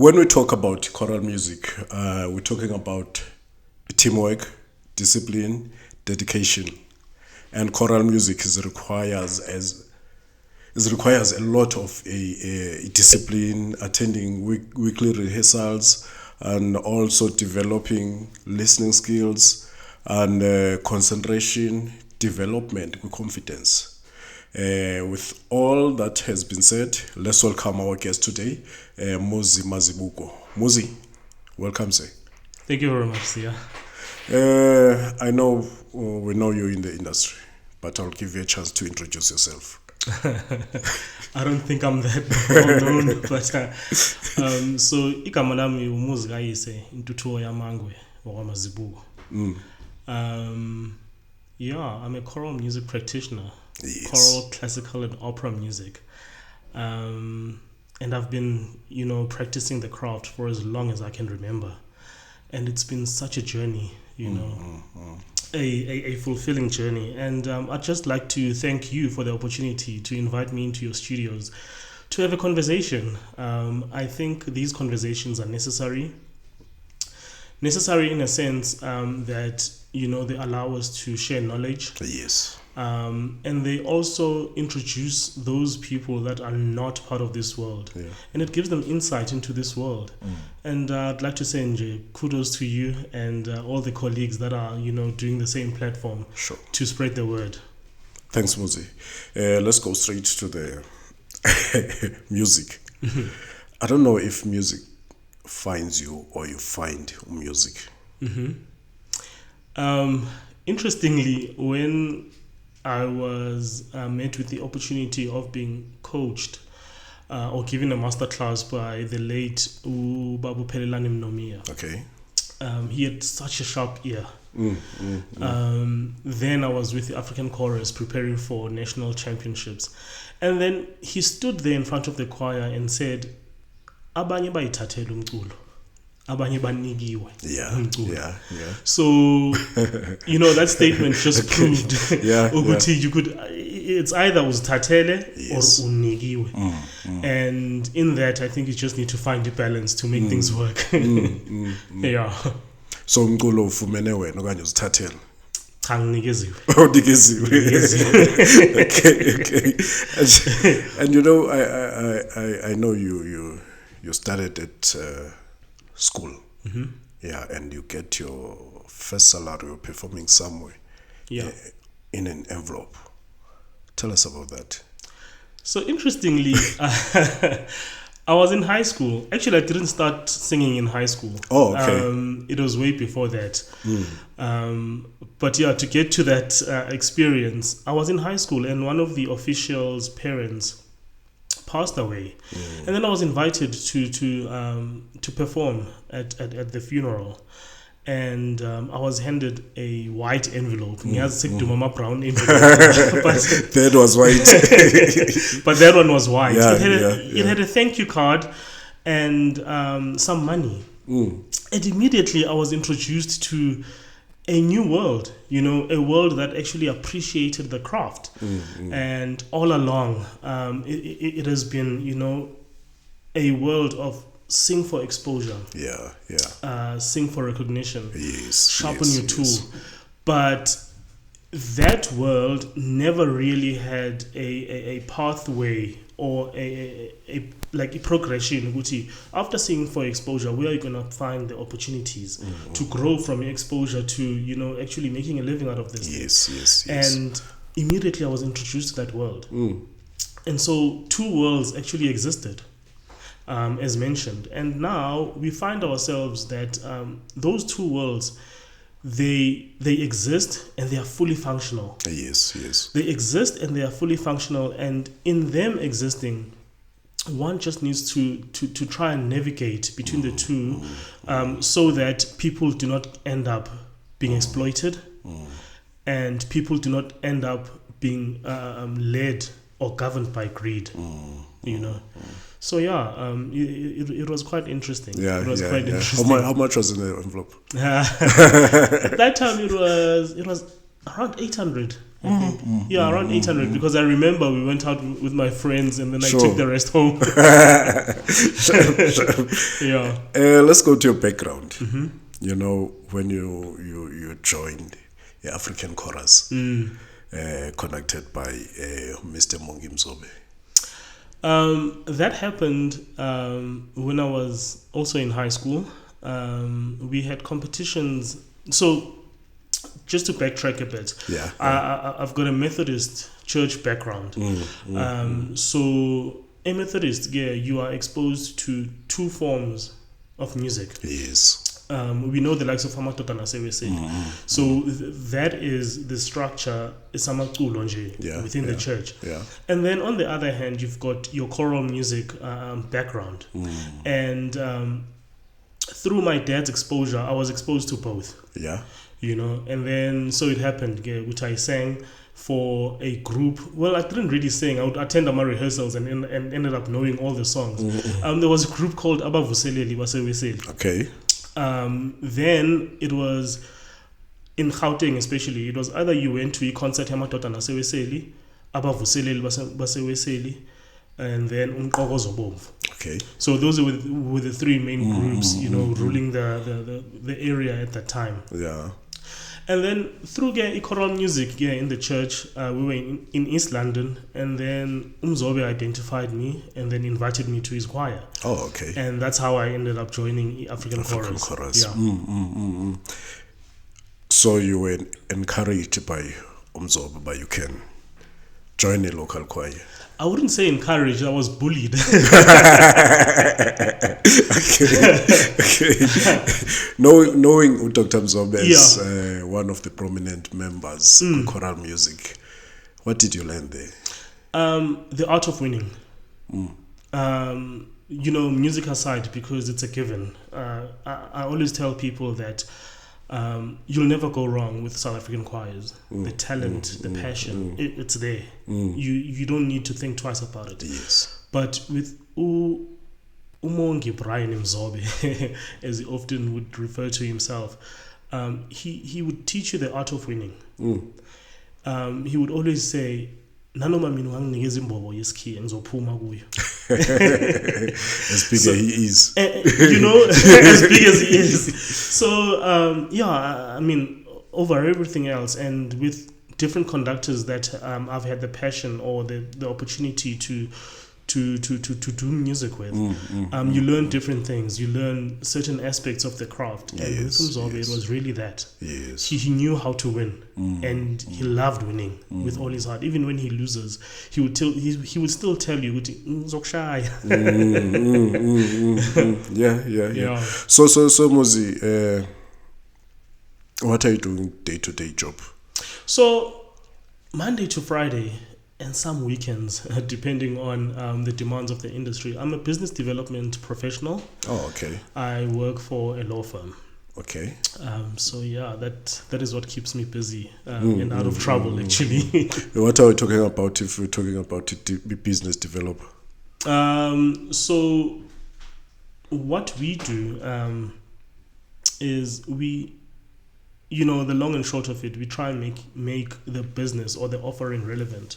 When we talk about choral music, we're talking about teamwork, discipline, dedication, and choral music requires a lot of a discipline, attending weekly rehearsals, and also developing listening skills and concentration, development with confidence. With all that has been said, let's welcome our guest today, Muzi Mazibuko. Muzi, welcome, sir. Thank you very much, Sia. I know we know you in the industry, but I'll give you a chance to introduce yourself. I don't think I'm that well known, but so igama lami umuzi kayise intuthuko yamangwe wakwaMazibuko. Yeah, I'm a choral music practitioner. Yes. Choral, classical, and opera music. And I've been, practicing the craft for as long as I can remember. And it's been such a journey, a fulfilling journey. And I'd just like to thank you for the opportunity to invite me into your studios to have a conversation. I think these conversations are necessary. Necessary in a sense that, they allow us to share knowledge. Yes. And they also introduce those people that are not part of this world. Yeah. And it gives them insight into this world. And I'd like to say, Nje, kudos to you and all the colleagues that are, doing the same platform to spread the word. Thanks, Muzi. Let's go straight to the music. I don't know if music finds you or you find music. Interestingly, when I was met with the opportunity of being coached or given a masterclass by the late Babu Pelelani Mnomia. Okay. He had such a sharp ear. Then I was with the African Chorus preparing for national championships. And then he stood there in front of the choir and said, Abanye bayithathela umculo. Abanye banikiwe umculo. Yeah. So, that statement just proved ukuthi you could, it's either uzithathele or unikiwe. And in that, I think you just need to find the balance to make things work. Yeah. So umculo ufumene wena okanye uzithathela? Cha nginikeziwe. Okay. And I know you started at school. Yeah, and you get your first salary performing somewhere. Yeah. In an envelope. Tell us about that. So interestingly, I was in high school. Actually, I didn't start singing in high school. Oh, okay. It was way before that. But yeah, to get to that experience, I was in high school and one of the officials' parents passed away. And then I was invited to perform at the funeral. And I was handed a white envelope. Brown envelope. That was white. But that one was white. Yeah, it had a thank you card and some money. And immediately I was introduced to a new world, a world that actually appreciated the craft. And all along, it has been, a world of sing for exposure. Yeah. Sing for recognition. Yes. Sharpen your tool. But that world never really had a pathway or a progression. After singing for exposure, where are you going to find the opportunities to grow from your exposure to, actually making a living out of this? Yes. And immediately I was introduced to that world. And so two worlds actually existed. As mentioned, and now we find ourselves that those two worlds, they exist and they are fully functional. Yes. They exist and they are fully functional, and in them existing, one just needs to try and navigate between the two, so that people do not end up being exploited, and people do not end up being led or governed by greed. So yeah, it was quite interesting. Yeah, it was yeah, quite yeah. interesting. How much was in the envelope? At that time, it was around 800. I think. Yeah, around 800 because I remember we went out with my friends and then I took the rest home. Yeah. Let's go to your background. You know, when you joined the African Chorus, conducted by Mr. Mongi Mzobe. That happened when I was also in high school. We had competitions. So, just to backtrack a bit, I've got a Methodist church background. So, a Methodist, you are exposed to two forms of music. Yes. We know the likes of Hamatotana Sewese. So that is the structure within the church. Yeah. And then on the other hand, you've got your choral music background. And through my dad's exposure, I was exposed to both. Yeah. You know, and then so it happened, which I sang for a group. Well, I didn't really sing. I would attend my rehearsals and ended up knowing all the songs. There was a group called Abavuseleli Waseweseli. Okay. Then it was in Gauteng, especially. It was either you went to a concert Yamatota Naseweseli, Abavuseleli Baseweseli, and then Umqokozo Bomvu. Okay. So those were the three main groups, you know, ruling the area at that time. Yeah. And then through choral music in the church, we were in East London, and then Umzobe identified me and then invited me to his choir. Oh, okay. And that's how I ended up joining African Chorus. Yeah. So you were encouraged by Umzobe, but you can join a local choir. I wouldn't say encouraged, I was bullied. Okay. Knowing Dr. Mzobe as one of the prominent members of choral music, what did you learn there? The art of winning. You know, music aside, because it's a given. I always tell people that you'll never go wrong with South African choirs. The talent, the passion, it's there. You don't need to think twice about it. Yes. But with Umongi Brian Mzobe, as he often would refer to himself, he would teach you the art of winning. He would always say, nanoma mina unganginikeza imbobo yesikhiya ngizophuma kuyo. As big as he is. You know, as big as he is. So, I mean, over everything else, and with different conductors that I've had the passion or the opportunity to do music with, you learn different things. You learn certain aspects of the craft. And with Mzobe, it was really that. Yes. He knew how to win, and he loved winning with all his heart. Even when he loses, he would still tell you, Yeah. So Muzi, what are you doing day-to-day job? So Monday to Friday, and some weekends, depending on the demands of the industry. I'm a business development professional. Oh, okay. I work for a law firm. Okay. So that is what keeps me busy and out of trouble, actually. What are we talking about if we're talking about a business developer? So what we do is we, you know, the long and short of it, we try and make the business or the offering relevant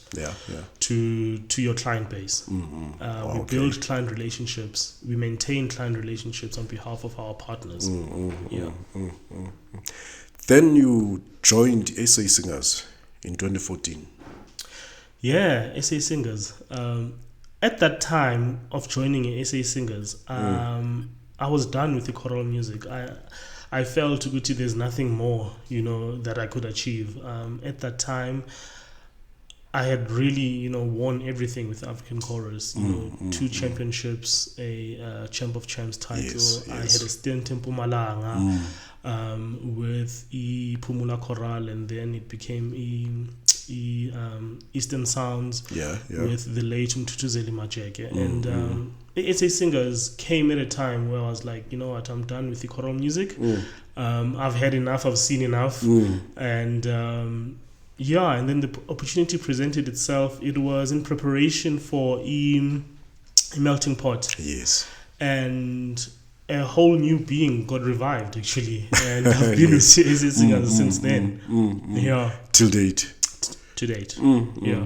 to your client base. We build client relationships. We maintain client relationships on behalf of our partners. Then you joined SA Singers in 2014. Yeah, SA Singers. At that time of joining SA Singers, I was done with the choral music. I felt there's nothing more, you know, that I could achieve. At that time, I had really, you know, won everything with African Chorus. You know, 2 championships, a Champ of Champs title. Yes. I had a stint in Mpumalanga with Pumula Choral, and then it became Eastern Sounds with the late Mtutuzeli Majeke. And SA Singers came at a time where I was like, you know what, I'm done with the choral music. I've had enough, I've seen enough. And and then the opportunity presented itself. It was in preparation for a melting pot. Yes. And a whole new being got revived actually, and I've been with Easy Singers since then. Yeah, Till date. to date. Yeah.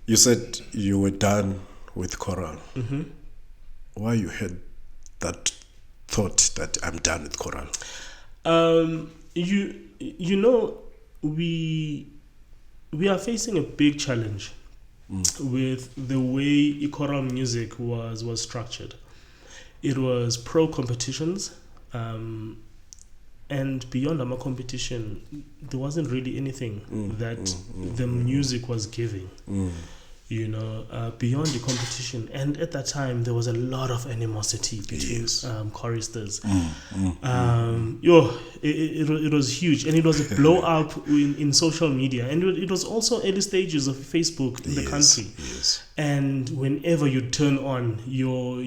You said you were done with choral. Why you had that thought that I'm done with choral? You know, we are facing a big challenge with the way choral music was structured. It was pro competitions, and beyond our competition, there wasn't really anything that the music was giving. You know, beyond the competition, and at that time there was a lot of animosity between choristers. It was huge, and it was a blow up in social media, and it was also early stages of Facebook in the country. And whenever you turn on your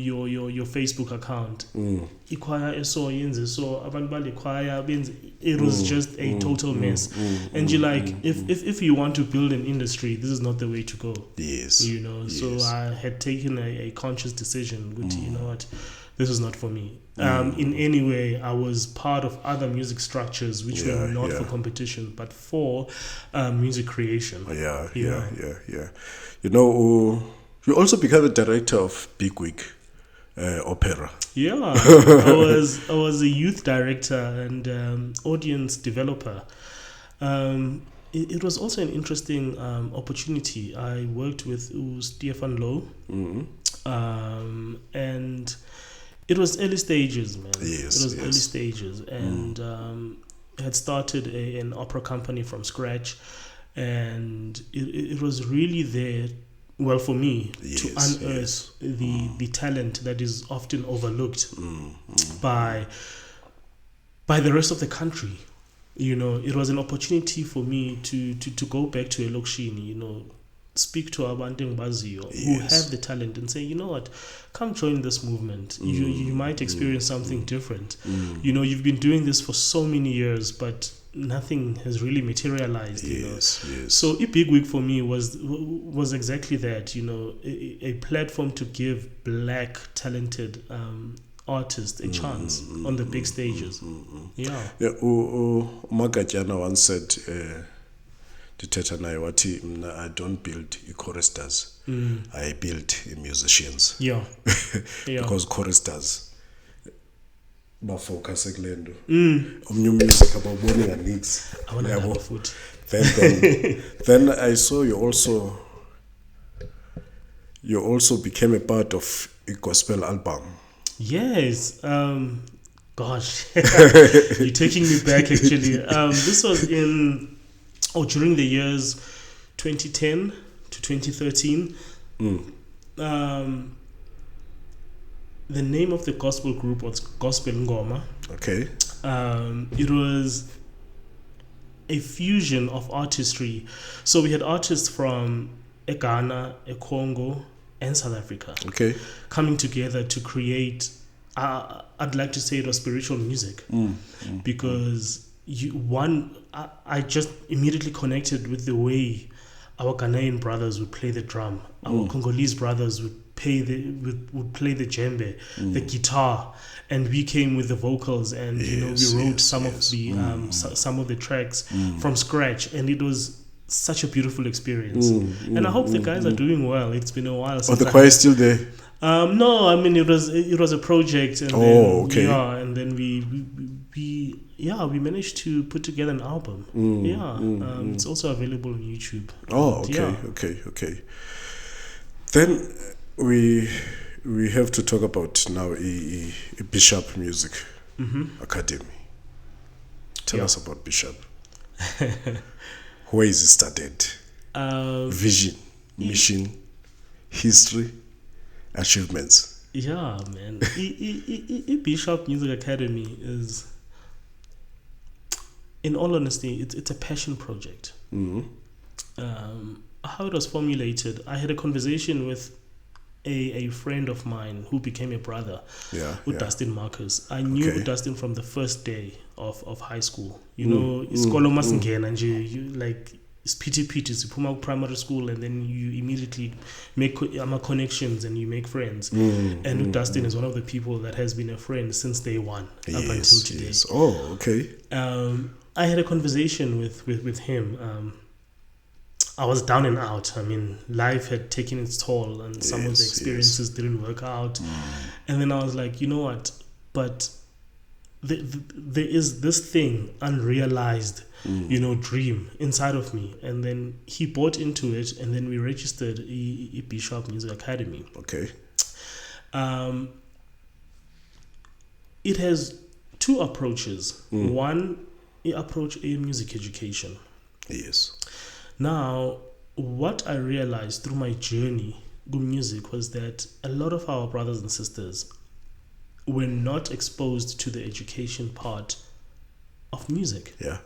Facebook account, ikwaya eso yenze so abantu bale kwaya benze, it was just a total mess. And you're like, if you want to build an industry, this is not the way to go. You know, so I had taken a conscious decision. You know what, this is not for me. In any way, I was part of other music structures which were not for competition, but for music creation. You know, you also became a director of Big Week Opera. Yeah, I was a youth director and audience developer. It was also an interesting opportunity. I worked with Stefan Lowe, and it was early stages, man. It was early stages, and had started an opera company from scratch, and it was really there. Well, for me, to unearth the talent that is often overlooked by the rest of the country. You know, it was an opportunity for me to go back to Elokshini, you know, speak to abantu Bazio who have the talent and say, you know what, come join this movement. You might experience something different. You know, you've been doing this for so many years, but nothing has really materialized. You know, so a big week for me was exactly that. You know, a platform to give black talented artists a chance on the big stages. Magajana once said, I don't build choristers, I build musicians. Because choristers bafocus ekulendo omnye music abawuboni nganix yabo. Then I saw you also became a part of a gospel album. Yes. Gosh, you're taking me back actually. This was during the years 2010 to 2013. The name of the gospel group was Gospel Ngoma. Okay. It was a fusion of artistry. So we had artists from Ghana, Congo, and South Africa. Okay. Coming together to create, I'd like to say it was spiritual music. Because I just immediately connected with the way our Ghanaian brothers would play the drum. Our Congolese brothers would play the djembe, the guitar, and we came with the vocals, and we wrote some of the tracks from scratch, and it was such a beautiful experience. And I hope the guys are doing well. It's been a while since. The choir is still there? No, I mean it was a project, and and then we managed to put together an album. It's also available on YouTube. Okay. Then we have to talk about now a Bishop Music Academy. Tell us about Bishop. Where is it started? Vision, mission, history, achievements. Yeah, man. Bishop Music Academy is, in all honesty, it's a passion project. How it was formulated, I had a conversation with a friend of mine who became a brother, with Dustin Marcus. I knew Dustin from the first day of high school. You know, isikolo masingena nje, like Pity Zipuma primary school, and then you immediately make connections and you make friends. And Dustin is one of the people that has been a friend since day one up until today. Yes. Oh, okay. I had a conversation with him. I was down and out. I mean, life had taken its toll, and some of the experiences didn't work out. And then I was like, you know what? But there is this thing, unrealized, dream inside of me. And then he bought into it, and then we registered Bishop Music Academy. Okay. It has two approaches. One, approach a music education. Yes. Now, what I realized through my journey with music was that a lot of our brothers and sisters were not exposed to the education part of music. Yeah.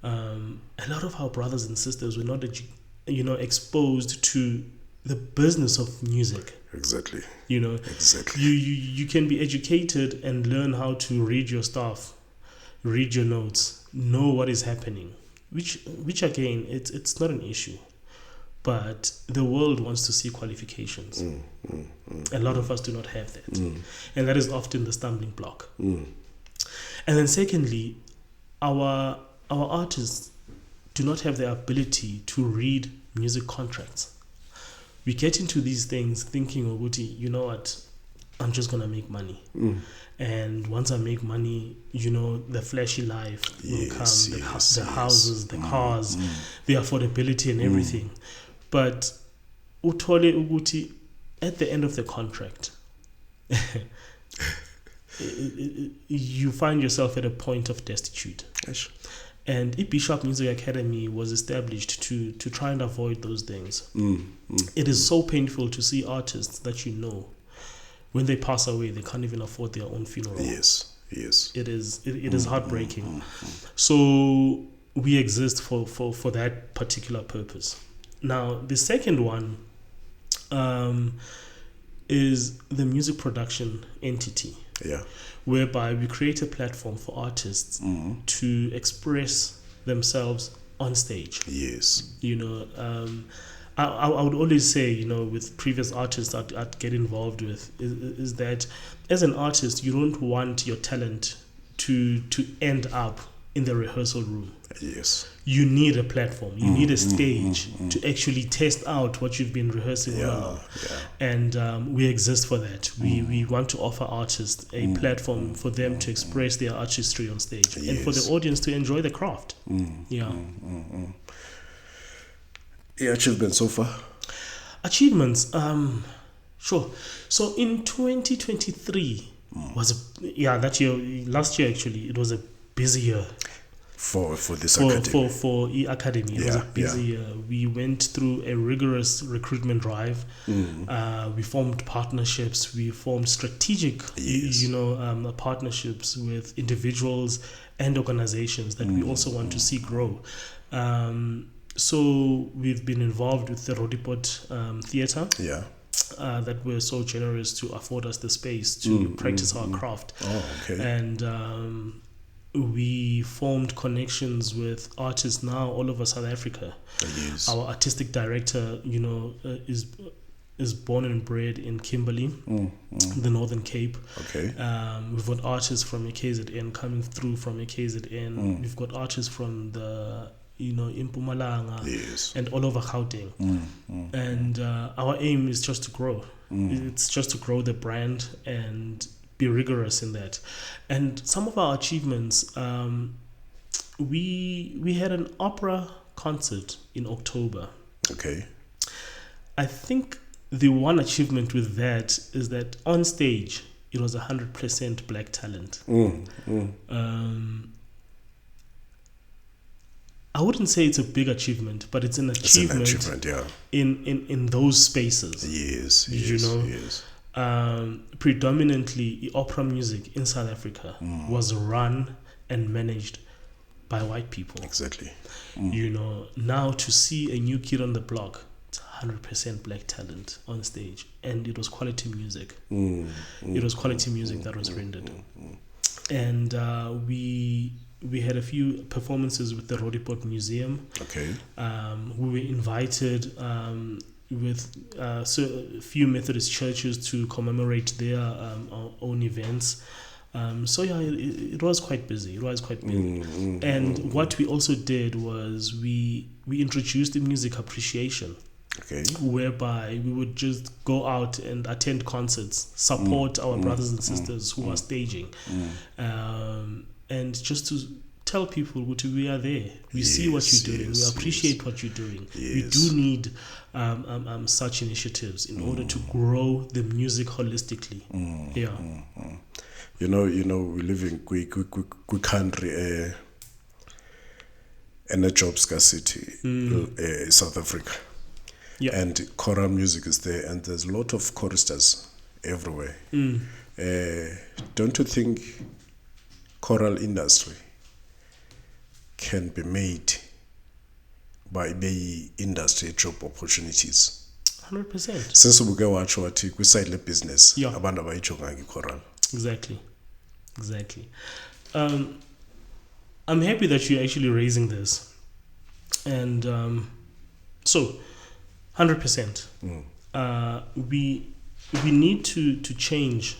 A lot of our brothers and sisters were not, exposed to the business of music. Exactly. Exactly. You can be educated and learn how to read your stuff, read your notes, know what is happening. Which again, it's not an issue, but the world wants to see qualifications. A lot of us do not have that, and that is often the stumbling block. And then secondly, our artists do not have the ability to read music contracts. We get into these things thinking, you know what, I'm just gonna make money. And once I make money, the flashy life will come, the houses, the cars, the affordability and everything. But uthole ukuthi at the end of the contract, you find yourself at a point of destitute. Yes. And Bishop Music Academy was established to try and avoid those things. It is so painful to see artists that when they pass away, they can't even afford their own funeral. Yes. It is heartbreaking. So we exist for that particular purpose. Now, the second one is the music production entity. Yeah. Whereby we create a platform for artists to express themselves on stage. Yes. I would always say, with previous artists I'd get involved with, is that as an artist, you don't want your talent to end up in the rehearsal room. Yes. You need a platform. You need a stage to actually test out what you've been rehearsing on. And we exist for that. We want to offer artists a platform for them to express their artistry on stage and for the audience to enjoy the craft. Your achievements so far? Achievements, sure. So in 2023 last year actually, it was a busy year. For this academy. For E-Academy. It was a busy year. We went through a rigorous recruitment drive. We formed partnerships. We formed strategic, partnerships with individuals and organizations that we also want to see grow. So we've been involved with the Rodipot Theatre. Yeah. That were so generous to afford us the space to practice our craft. Oh, okay. And we formed connections with artists now all over South Africa. Yes. Our artistic director, is born and bred in Kimberley, the Northern Cape. Okay. We've got artists from KZN coming through from KZN. We've got artists from the in Mpumalanga and all over Gauteng. And our aim is just to grow. It's just to grow the brand and be rigorous in that. And some of our achievements, we had an opera concert in October. Okay. I think the one achievement with that is that on stage it was 100% black talent. I wouldn't say it's a big achievement, but it's an achievement, in those spaces. Yes. Predominantly opera music in South Africa was run and managed by white people. Exactly. Now to see a new kid on the block, it's 100% black talent on stage, and it was quality music. It was quality music that was rendered. And we we had a few performances with the Roodepoort Museum. Okay. We were invited with so a few Methodist churches to commemorate their own events. So yeah, it was quite busy. It was quite busy. And what we also did was we introduced the music appreciation. Okay. Whereby we would just go out and attend concerts, support our brothers and sisters who are staging, and just to tell people we are there. We see what you're doing. We appreciate what you're doing. We do need such initiatives in order to grow the music holistically. You know, we live in quick country, and a job scarcity, South Africa. Yeah. And choral music is there, and there's a lot of choristers everywhere. Don't you think choral industry can be made by the industry job opportunities? 100%. Since we go watch what we side the business, Yeah. abantu abayijonga choral. Exactly. I'm happy that you're actually raising this, and so 100%. We need to change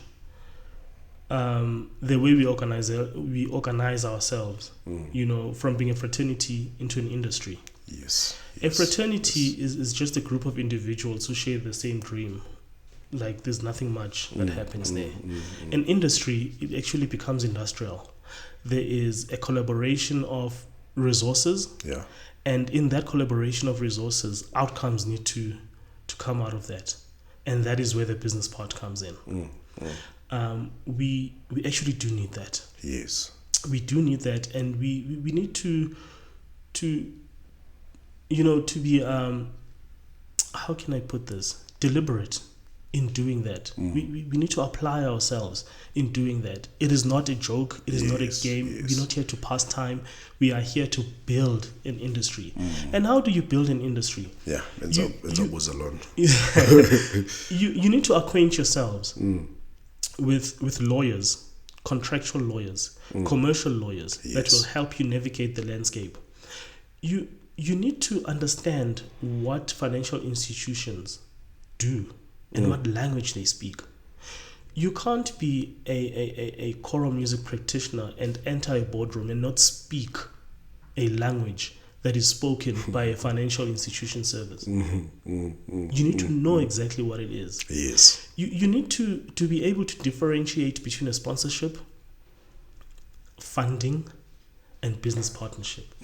the way we organize ourselves. From being a fraternity into an industry. Yes. A fraternity is just a group of individuals who share the same dream. Like there's nothing much that happens there. An industry, it actually becomes industrial. There is a collaboration of resources. Yeah. And in that collaboration of resources, outcomes need to come out of that. And that is where the business part comes in. We actually do need that. Yes. We do need that, and we need to be how can I put this? Deliberate in doing that. We need to apply ourselves in doing that. It is not a joke. It is not a game. We're not here to pass time. We are here to build an industry. And how do you build an industry? Yeah, it's always alone. You need to acquaint yourselves with lawyers, contractual lawyers, commercial lawyers that will help you navigate the landscape. You need to understand what financial institutions do and what language they speak. You can't be a choral music practitioner and enter a boardroom and not speak a language that is spoken by a financial institution service. You need to know exactly what it is. Yes. You need to be able to differentiate between a sponsorship, funding, and business partnership.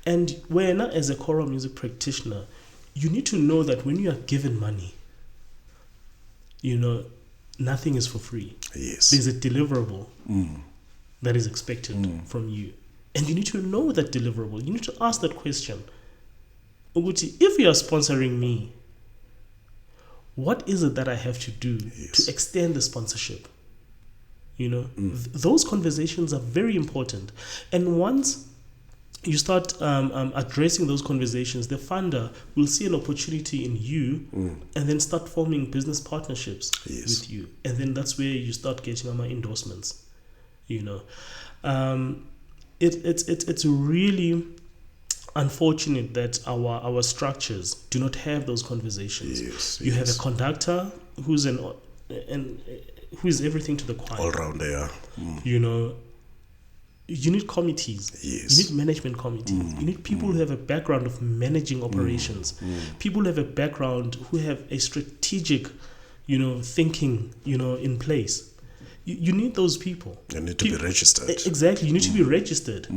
And when, as a choral music practitioner, you need to know that when you are given money, nothing is for free. Yes. There's a deliverable that is expected from you. And you need to know that deliverable. You need to ask that question. Uguti, if you are sponsoring me, what is it that I have to do to extend the sponsorship? Those conversations are very important. And once you start addressing those conversations, the funder will see an opportunity in you and then start forming business partnerships with you. And then that's where you start getting endorsements. It's really unfortunate that our structures do not have those conversations. You have a conductor who's who is everything to the choir. All round there. You need committees. Yes. You need management committees. You need people who have a background of managing operations. People who have a background who have a strategic, thinking, in place. You need those people. They need to be registered. Exactly. You need to be registered.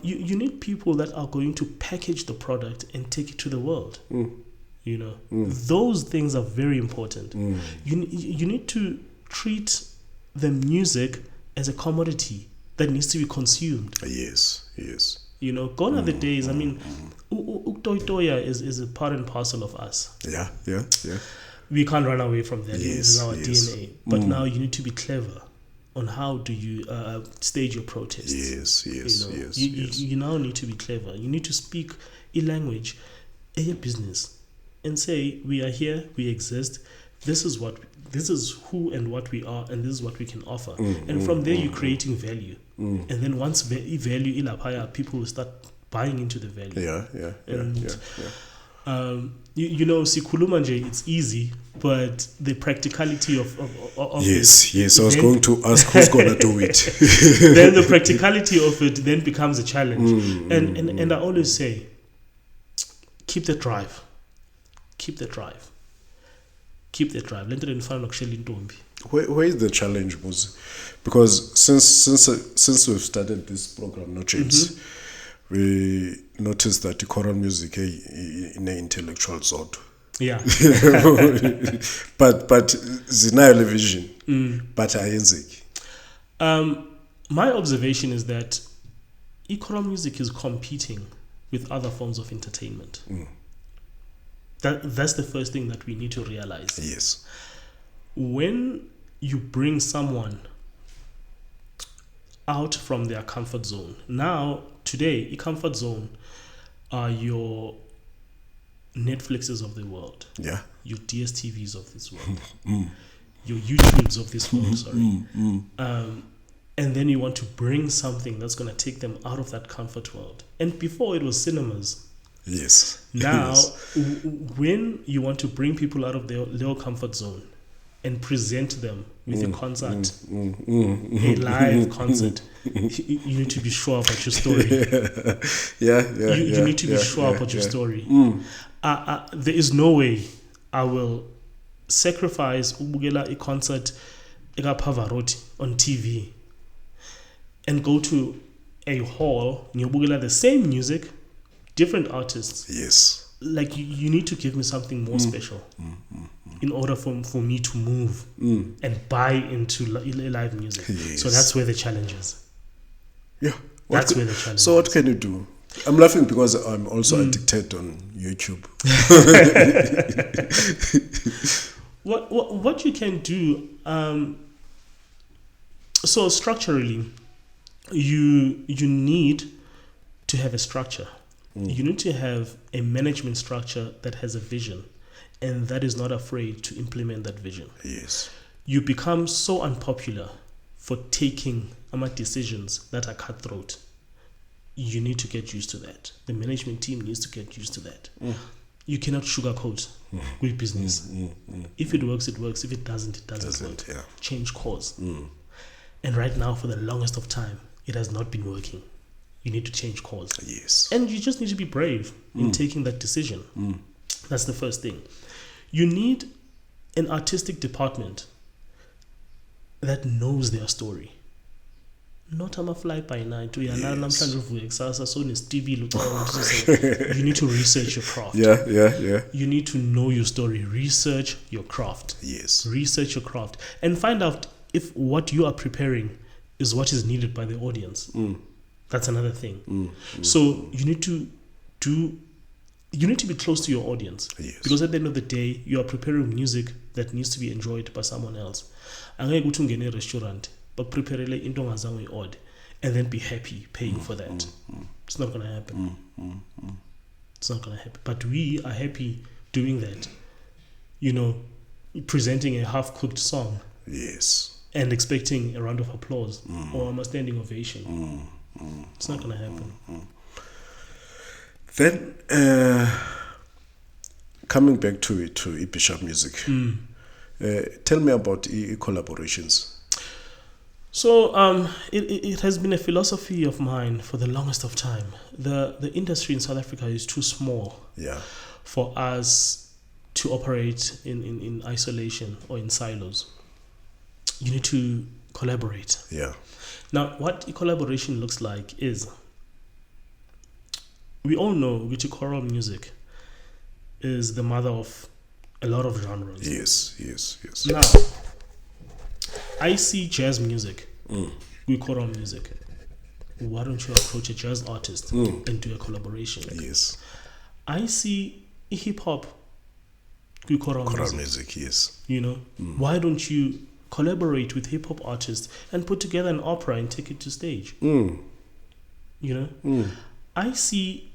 You need people that are going to package the product and take it to the world. Those things are very important. You need to treat the music as a commodity that needs to be consumed. Yes. Gone are the days. I mean, Uktoitoya is a part and parcel of us. Yeah. We can't run away from that. Yes, It's in our DNA. But now you need to be clever on how do you stage your protests. Yes. You now need to be clever. You need to speak a language, a business, and say, we are here, we exist, this is who and what we are, and this is what we can offer. And from there, you're creating value. And then once value ilapaya, people will start buying into the value. You know, sikhuluma nje, it's easy, but the practicality of yes, I was going to ask who's gonna do it. Then the practicality of it then becomes a challenge. And I always say, keep the drive. Where is the challenge, Muzi? Because since we've started this program, no James, we noticed that the choral music in an intellectual zone. Yeah. but zinayo vision. But ayenzik. My observation is that choral music is competing with other forms of entertainment. That's the first thing that we need to realize. Yes. When you bring someone out from their comfort zone, now today, comfort zone are your Netflixes of the world, your DSTVs of this world, your YouTubes of this world. And then you want to bring something that's going to take them out of that comfort world. And before it was cinemas. Yes. Now, when you want to bring people out of their comfort zone and present them with a concert, a live concert, you need to be sure about your story. You need to be sure about your story. There is no way I will sacrifice ubugela a concert eka Pavarotti on TV and go to a hall ngiyobukela the same music, different artists. Yes. Like you need to give me something more special in order for me to move and buy into live music. Yes. So that's where the challenge is. Yeah. That's where the challenge So what can you do? I'm laughing because I'm also addicted on YouTube. What you can do, so structurally, you need to have a structure. You need to have a management structure that has a vision and that is not afraid to implement that vision. Yes. You become so unpopular for taking decisions that are cutthroat. You need to get used to that. The management team needs to get used to that. You cannot sugarcoat with business. If it works, it works. If it doesn't, it doesn't work. Yeah. Change course. And right now, for the longest of time, it has not been working. You need to change course. Yes. And you just need to be brave in taking that decision. That's the first thing. You need an artistic department that knows their story. Not I'm a fly by night. You need to research your craft. Yeah. You need to know your story. Research your craft. Yes. Research your craft. And find out if what you are preparing is what is needed by the audience. That's another thing. So you need to be close to your audience. Yes. Because at the end of the day, you are preparing music that needs to be enjoyed by someone else. Angeke go to a restaurant, but prepare into ngazange odd and then be happy paying for that. It's not gonna happen. It's not gonna happen. But we are happy doing that. Presenting a half-cooked song. Yes. And expecting a round of applause or a standing ovation. It's not going to happen. Then, coming back to Bishop music, tell me about collaborations. So, it has been a philosophy of mine for the longest of time. The industry in South Africa is too small for us to operate in isolation or in silos. You need to collaborate. Yeah. Now, what collaboration looks like is, we all know which choral music is the mother of a lot of genres. Yes. Now, I see jazz music with choral music. Why don't you approach a jazz artist and do a collaboration? Yes. I see hip hop with choral music. Yes. Why don't you collaborate with hip hop artists and put together an opera and take it to stage? I see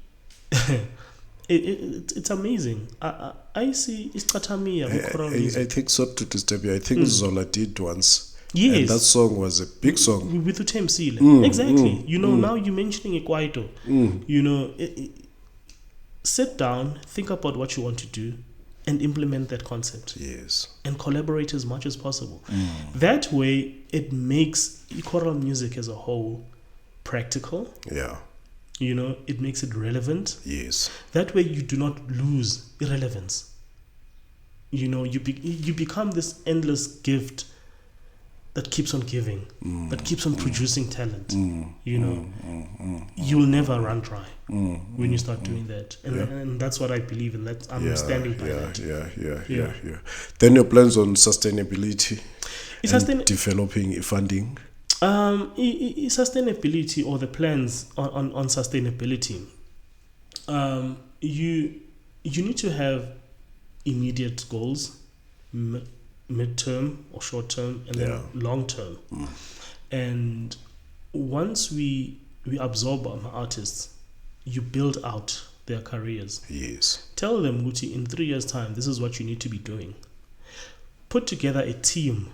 It's amazing. I see Iskatamiya with choral music. I think, so to disturb you, I think Zola did once. Yes. And that song was a big song. With Utem Sile. Exactly. Now you're mentioning Ikwaito. Sit down, think about what you want to do, and implement that concept. Yes. And collaborate as much as possible. That way, it makes choral music as a whole practical. Yeah. It makes it relevant. Yes. That way, you do not lose irrelevance. You become this endless gift that keeps on giving, that keeps on producing talent. You'll never run dry when you start doing that, and that's what I believe in. That I'm standing by that. Yeah. Then your plans on sustainability and developing funding. Sustainability, or the plans on sustainability. You need to have immediate goals, midterm or short term, and then long term. And once we absorb our artists, you build out their careers. Yes. Tell them, Guti, in 3 years' time, this is what you need to be doing. Put together a team,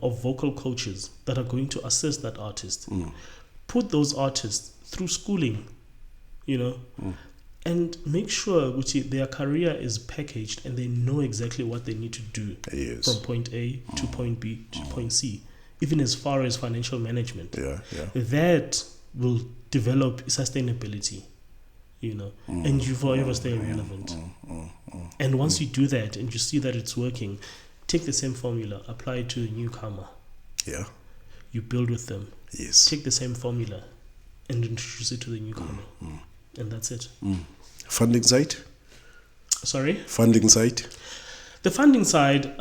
of vocal coaches that are going to assist that artist. Put those artists through schooling, and make sure their career is packaged and they know exactly what they need to do from point A to point B to point C, even as far as financial management. That will develop sustainability, and you forever stay relevant. And once you do that and you see that it's working, take the same formula, apply it to a newcomer. Yeah. You build with them. Yes. Take the same formula and introduce it to the newcomer. And that's it. Funding side? Sorry? Funding side? The funding side,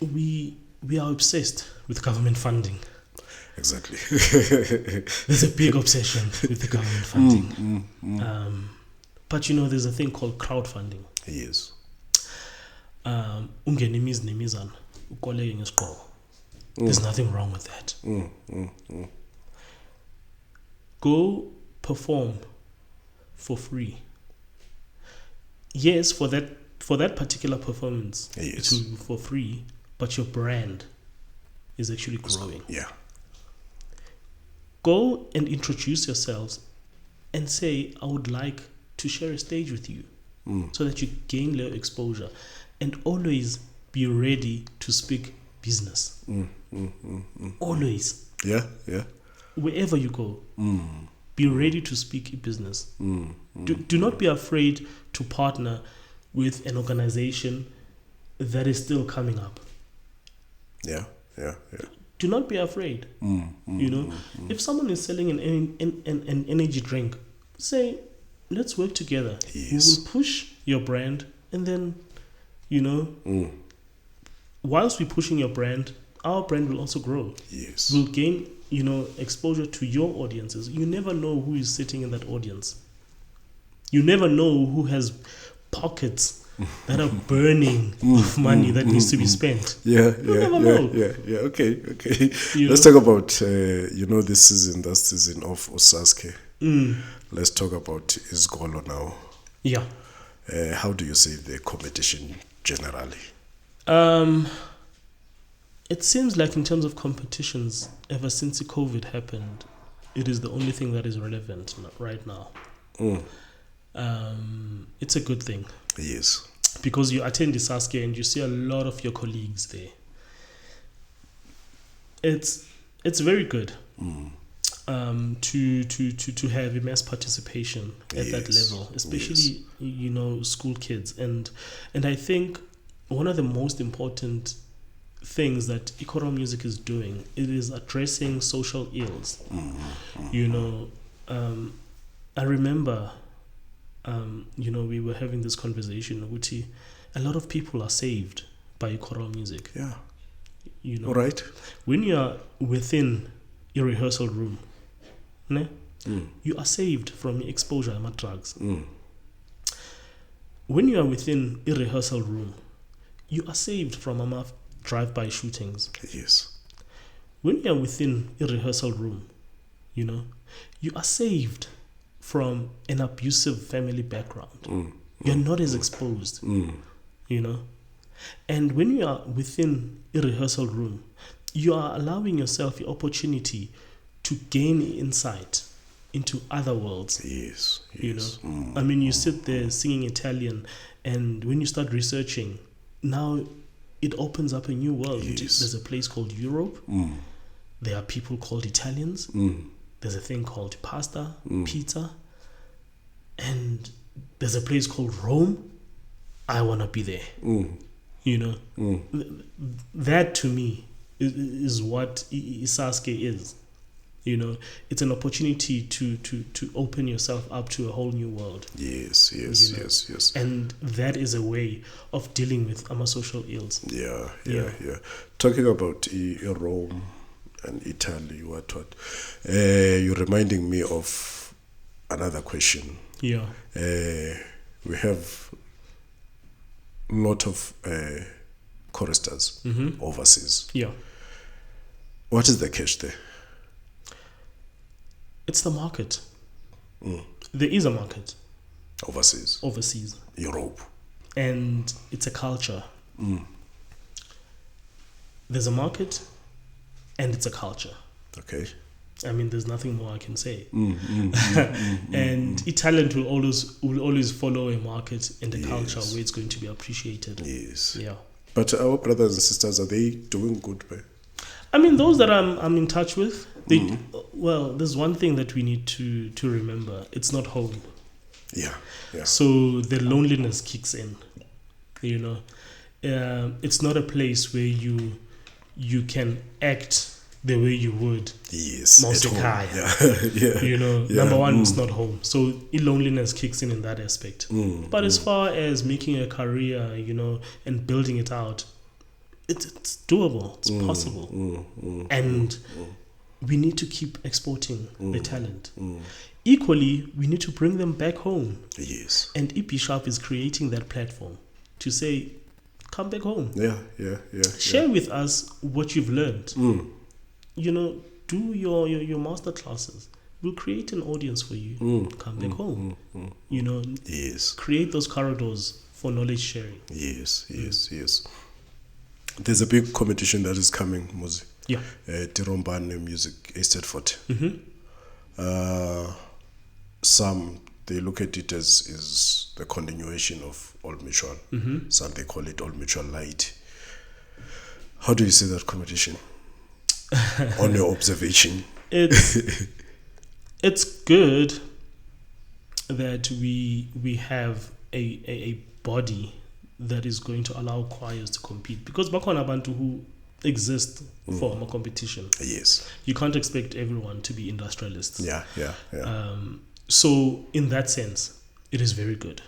we are obsessed with government funding. Exactly. There's a big obsession with the government funding. But there's a thing called crowdfunding. Yes. There's nothing wrong with that. Go perform for free. Yes, for that particular performance, it will be for free, but your brand is actually growing. Yeah. Go and introduce yourselves and say, I would like to share a stage with you, so that you gain low exposure, and always be ready to speak business. Always. Yeah. Wherever you go, be ready to speak business. Do not be afraid to partner with an organization that is still coming up. Yeah. Do not be afraid. If someone is selling an energy drink, say, let's work together. Yes. We will push your brand, and then, whilst we're pushing your brand, our brand will also grow. Yes. We'll gain, exposure to your audiences. You never know who is sitting in that audience. You never know who has pockets that are burning of money that needs to be spent. Yeah. Okay. Let's talk about this season of Osaske. Let's talk about Izgolo now. Yeah. How do you see the competition generally? It seems like in terms of competitions, ever since COVID happened, it is the only thing that is relevant right now. It's a good thing. Yes. Because you attend the Saskia and you see a lot of your colleagues there. It's very good to have immense participation at that level, especially school kids, and I think one of the most important things that choral music is doing, it is addressing social ills. I remember we were having this conversation, Uti, a lot of people are saved by choral music. Yeah. All right. When you are within your rehearsal room, you are saved from exposure to drugs. When you are within a rehearsal room, you are saved from drive-by shootings. Yes. When you are within a rehearsal room, you are saved from an abusive family background. You're not as exposed, you know. And when you are within a rehearsal room, you are allowing yourself the opportunity to gain insight into other worlds. Yes. You know, I mean, you sit there singing Italian, and when you start researching, now it opens up a new world. Yes. There's a place called Europe. There are people called Italians. There's a thing called pasta, pizza, and there's a place called Rome. I want to be there. You know, that to me is what Sasuke is. You know, it's an opportunity to open yourself up to a whole new world. Yes. You know? And that is a way of dealing with social ills. Yeah. Talking about Rome and Italy, what? You're reminding me of another question. Yeah. We have a lot of choristers overseas. Yeah. What is the catch there? It's the market. There is a market Overseas. Europe. And it's a culture. There's a market and it's a culture. Okay. I mean, there's nothing more I can say. And talent will always follow a market and a culture where it's going to be appreciated. Yes. Yeah. But our brothers and sisters, are they doing good? I mean, those that I'm in touch with, well, there's one thing that we need to remember. It's not home. Yeah. So the loneliness kicks in. You know, it's not a place where you can act the way you would. Yes. Yeah. You know, number one, it's not home. So loneliness kicks in that aspect. But as far as making a career, you know, and building it out, it's doable. It's possible. And we need to keep exporting the talent. Equally, we need to bring them back home. Yes. And EP Sharp is creating that platform to say, come back home. Yeah. Share with us what you've learned. You know, do your master classes. We'll create an audience for you. Come back home. You know, yes. Create those corridors for knowledge sharing. Yes. There's a big competition that is coming, Muzi. Yeah. Tirombane Music Estate Fort. Some they look at it as is the continuation of Old Mutual. Some they call it Old Mutual Light. How do you see that competition? On your observation, it's good that we have a body that is going to allow choirs to compete, because bakhona abantu who exist for a competition. Yes, you can't expect everyone to be industrialists. Yeah. So in that sense, it is very good.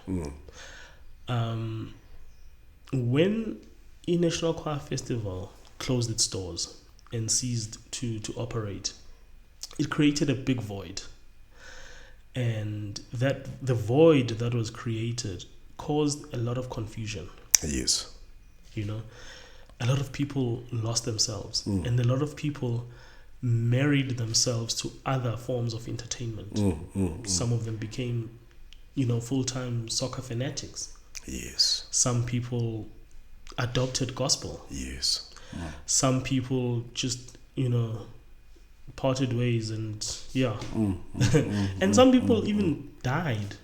When a National Choir Festival closed its doors and ceased to operate, it created a big void. And that the void that was created caused a lot of confusion. Yes. You know, a lot of people lost themselves, and a lot of people married themselves to other forms of entertainment. Some of them became, you know, full-time soccer fanatics. Yes. Some people adopted gospel. Yes. Some people just, you know, parted ways and and some people even died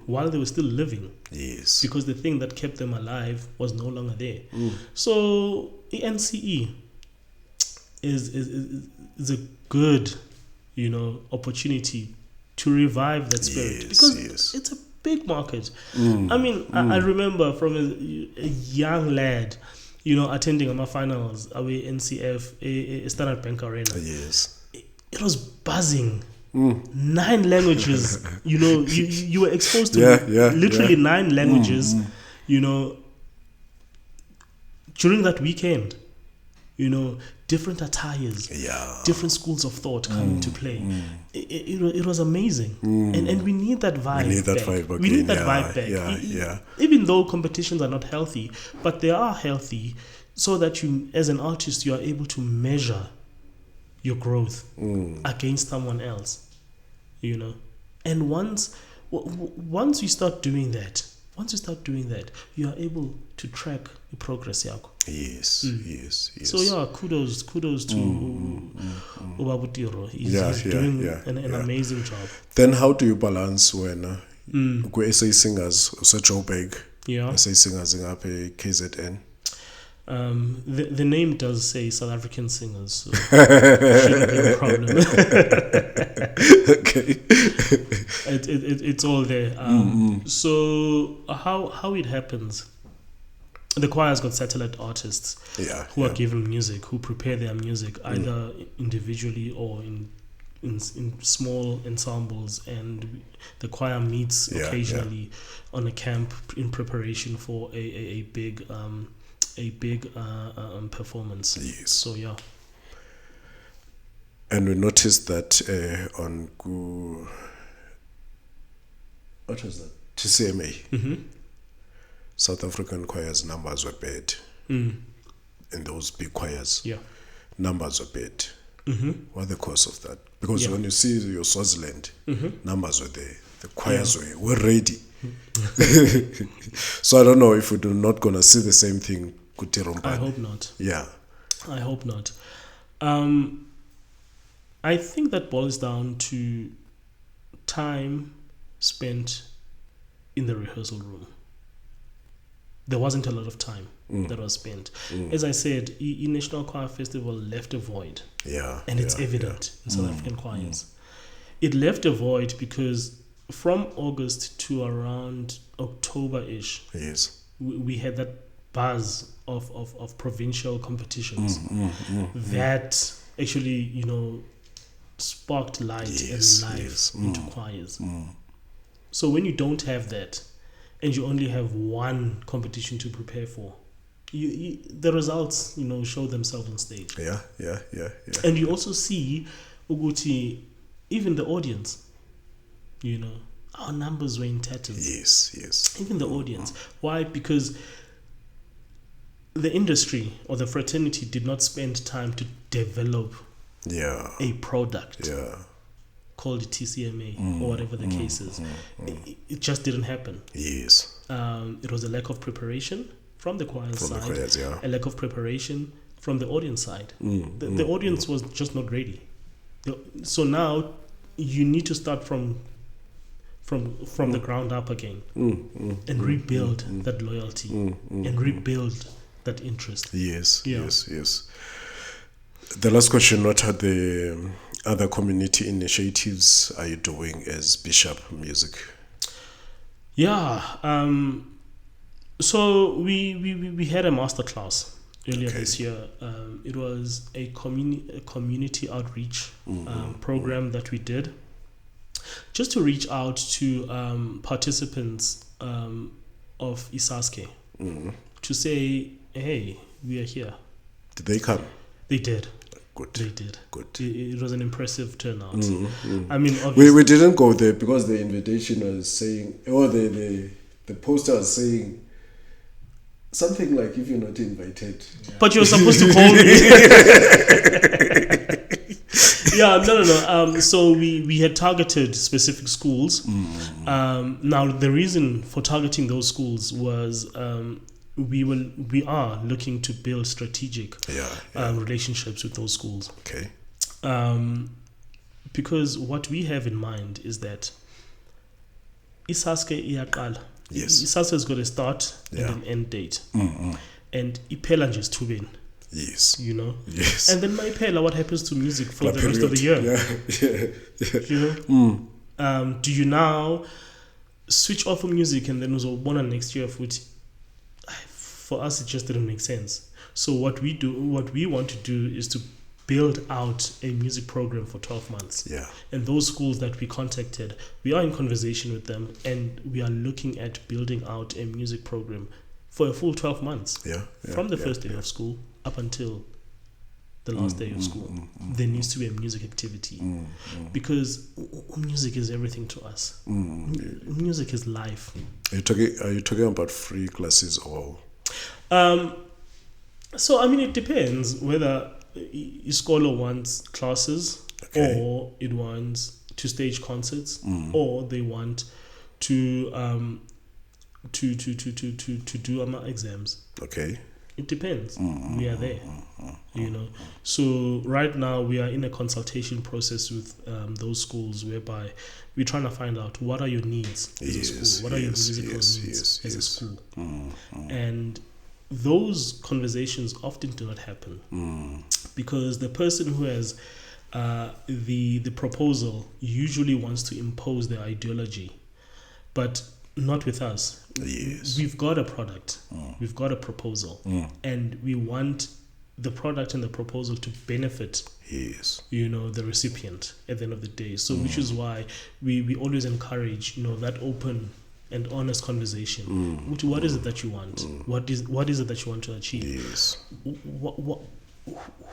while they were still living. Yes. Because the thing that kept them alive was no longer there. So the NCE is a good, you know, opportunity to revive that spirit, because it's a big market. I mean, I remember from a young lad, you know, attending my finals away NCF, a Standard Bank Arena. Yes. It was buzzing. 9 languages, you know, you were exposed to literally 9 languages, you know, during that weekend. You know, different attires, different schools of thought come into play. It was amazing, and we need that vibe. We need that vibe back. We need that vibe back. Even though competitions are not healthy, but they are healthy, so that you, as an artist, you are able to measure your growth against someone else. You know, And once you start doing that, you are able to track your progress yakho. Yes, yes, yes. So yeah, kudos to Ubabutiro. He's doing an amazing job. Then how do you balance when SA Singers Joburg, Yeah. SA Singers in KZN? The name does say South African singers, so shouldn't be a problem. Okay. It's all there. So how it happens? The choir's got satellite artists who are given music, who prepare their music either individually or in small ensembles, and the choir meets occasionally on a camp in preparation for a big performance. Yes. So yeah. And we noticed that on what was that? TCMA. South African choirs numbers were bad. In those big choirs. Yeah. Numbers were bad. What the cause of that? Because when you see your Swaziland, numbers were there. The choirs were ready. So I don't know if we're not gonna see the same thing. I hope not. Yeah. I hope not. I think that boils down to time spent in the rehearsal room. There wasn't a lot of time that was spent. As I said, National Choir Festival left a void. Yeah. And it's evident in South African choirs. It left a void because from August to around October-ish, we had that buzz of provincial competitions that actually, sparked light and life into choirs. So when you don't have that, and you only have one competition to prepare for, the results, show themselves on stage. Yeah. And you also see, Uguti, even the audience, our numbers were in tatters. Yes. Even the audience. Why? Because the industry or the fraternity did not spend time to develop a product called TCMA or whatever the case is. It just didn't happen. Yes. It was a lack of preparation from the choir side, a lack of preparation from the audience side. The audience was just not ready. So now you need to start from the ground up again and rebuild that loyalty and rebuild that interest. Yes. The last question: what are the other community initiatives are you doing as Bishop Music? Yeah. So we had a masterclass earlier this year. It was a community outreach program that we did, just to reach out to participants of Isaske to say, hey, we are here. Did they come? They did. Good. They did. Good. It was an impressive turnout. I mean, we didn't go there because the invitation was saying, or the poster was saying something like, if you're not invited. But you were supposed to call me. No. So we had targeted specific schools. Now the reason for targeting those schools was we are looking to build strategic relationships with those schools. Okay. Because what we have in mind is that Isaske iyaqala. Yes. Isaske has got a start and an end date. And iphela nje esithubeni. Yes. Yes. And then mayiphela, what happens to music for the rest of the year? Do you now switch off of music and then uzobona next year futhi? For us, it just didn't make sense. So what we want to do is to build out a music program for 12 months. Yeah. And those schools that we contacted, we are in conversation with them, and we are looking at building out a music program for a full 12 months. From the first day of school up until the last day of school. There needs to be a music activity. Because music is everything to us. Music is life. Are you talking about free classes or? So, I mean, it depends whether Iskolo wants classes or it wants to stage concerts, or they want to do exams. Okay. It depends. We are there, So right now we are in a consultation process with those schools, whereby we're trying to find out what are your needs as a school, what are your musical needs as a school, and those conversations often do not happen because the person who has the proposal usually wants to impose their ideology, but not with us. Yes. We've got a product, we've got a proposal, and we want the product and the proposal to benefit the recipient at the end of the day. So which is why we always encourage that open and honest conversation. What is it that you want? What is it that you want to achieve? Yes.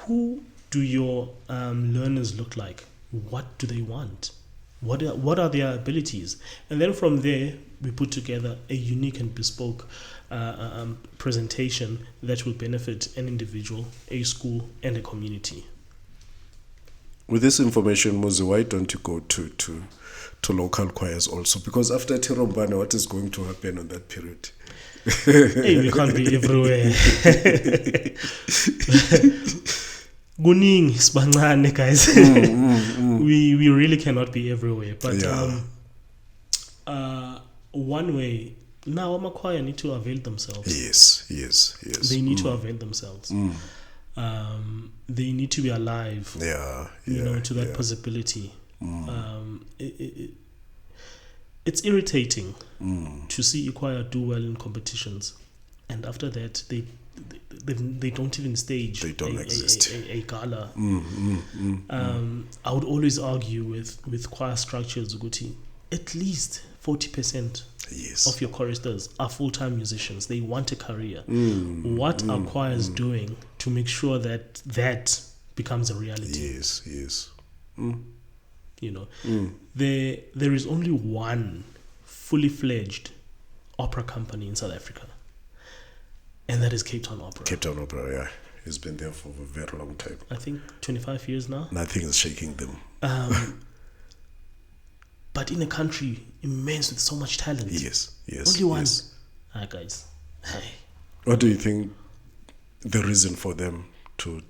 Who do your learners look like? What do they want? What are their abilities? And then from there, we put together a unique and bespoke presentation that will benefit an individual, a school, and a community. With this information, Muzi, why don't you go to local choirs also? Because after Tirombane, what is going to happen on that period? Hey, we can't be everywhere. Guning sibancane, guys. We really cannot be everywhere. But one way now, choir need to avail themselves. Yes. They need to avail themselves. They need to be alive. To that possibility. It's irritating to see choir do well in competitions, and after that they don't even stage. They don't exist. A gala. I would always argue with choir structures, Uguti, at least 40% of your choristers are full-time musicians. They want a career. What are choirs doing to make sure that becomes a reality? Yes. There is only one fully fledged opera company in South Africa, and that is Cape Town Opera. Cape Town Opera, yeah. It's been there for a very long time. I think 25 years now. Nothing is shaking them. But in a country immense with so much talent. Yes. Only one. Guys. What do you think the reason for them to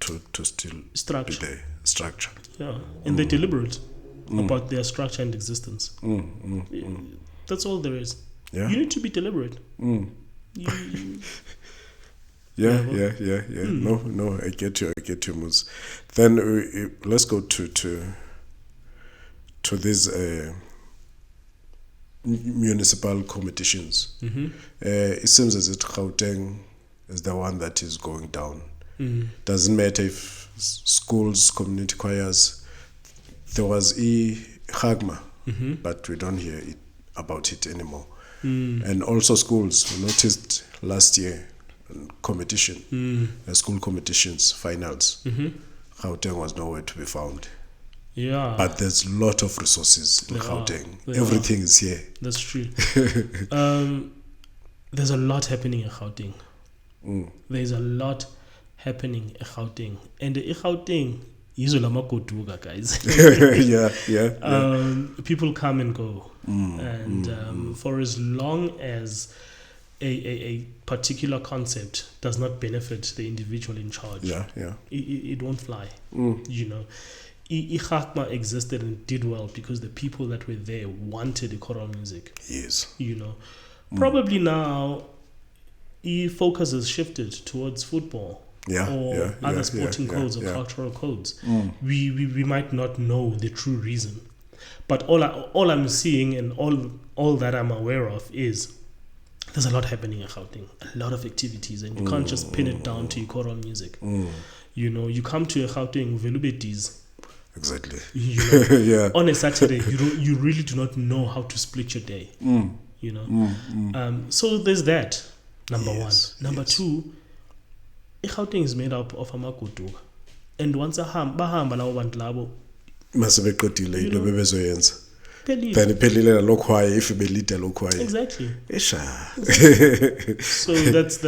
still structure. be there? Structure. Yeah. And they're deliberate about their structure and existence. That's all there is. Yeah. You need to be deliberate. Yeah. No, I get you, Muzi. Then let's go to these municipal competitions. It seems as if Gauteng is the one that is going down. Doesn't matter if schools, community choirs. There was Hagma, but we don't hear about it anymore. And also schools, we noticed last year competition, school competitions, finals. Gauteng was nowhere to be found. Yeah. But there's a lot of resources in Gauteng. Everything is here. That's true. There's a lot happening in Gauteng. There's a lot happening in Gauteng. And in Gauteng, guys. People come and go. And for as long as a particular concept does not benefit the individual in charge, it won't fly. Ichakma existed and did well because the people that were there wanted the choral music. Yes. Probably now focus has shifted towards football or other sporting codes or cultural codes. We might not know the true reason, but all I'm seeing and all that I'm aware of is there's a lot happening in Gauteng, a lot of activities, and you can't just pin it down to choral music. You come to a Gauteng Velubedis. Exactly. On a Saturday, you really do not know how to split your day. So there's that. Number one. Number two, Gauteng is made up of amagudu, and once bahamba lawo bantu labo, then iphelile nalokho waye if ibelide lokho waye Exactly. esha So that's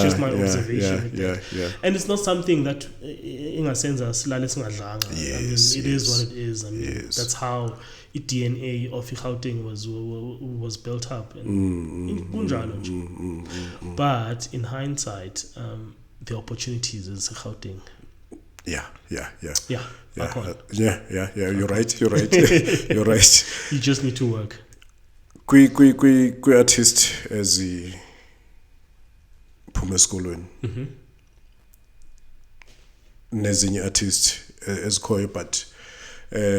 just my observation. yeah. And it's not something that ingasenza silale singadlanga. I mean, it is what it is. I mean, that's how the DNA of Gauteng was built up. And kunjalo nje. But in hindsight, the opportunities is Gauteng. Yeah. You're right. You're right. You just need to work. Kwi artist as phuma esikolweni nezinye artist ezikhoyo but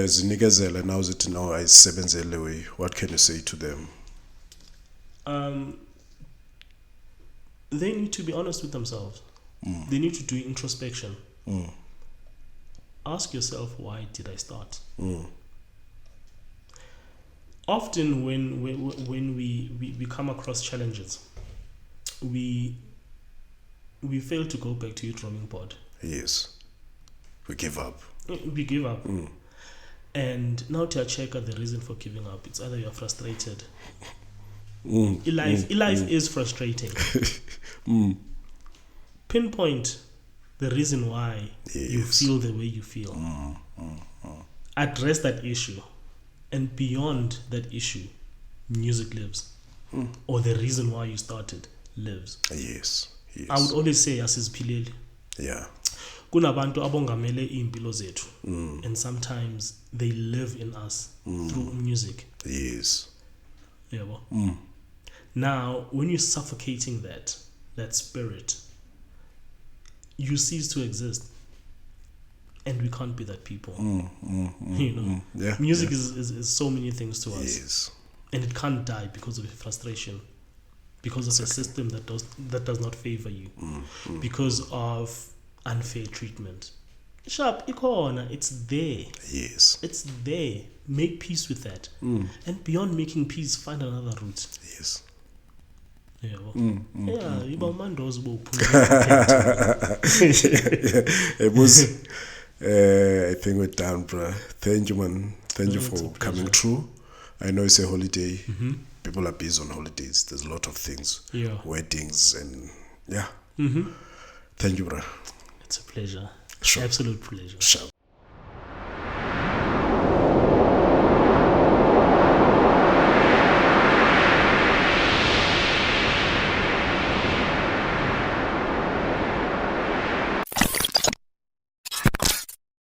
zinikezela now zithi now ayisebenzele way, what can you say to them? They need to be honest with themselves. They need to do introspection. Ask yourself, why did I start? Often when we come across challenges, we fail to go back to your drawing board. Yes. We give up. And now to check out the reason for giving up. It's either you're frustrated. Life is frustrating. Pinpoint the reason why you feel the way you feel. Address that issue. And beyond that issue, music lives. Or the reason why you started lives. Yes. I would always say asizipileli. Yeah. Kunabantu abongamele impilo zethu. And sometimes they live in us through music. Yes. Yeah. Now, when you're suffocating that spirit, you cease to exist. And we can't be that people. You know, music is so many things to us. Yes. And it can't die because of frustration, because of a system that does not favor you, because of unfair treatment. Sharp, ikona, it's there. Yes. It's there. Make peace with that. And beyond making peace, find another route. Yes. Yeah, Muzi, I think we're done, bro. Thank you, man. Thank you for coming through. I know it's a holiday. People are busy on holidays. There's a lot of things. Yeah. Weddings and Thank you, bro. It's a pleasure. Sure. Absolute pleasure. Sure.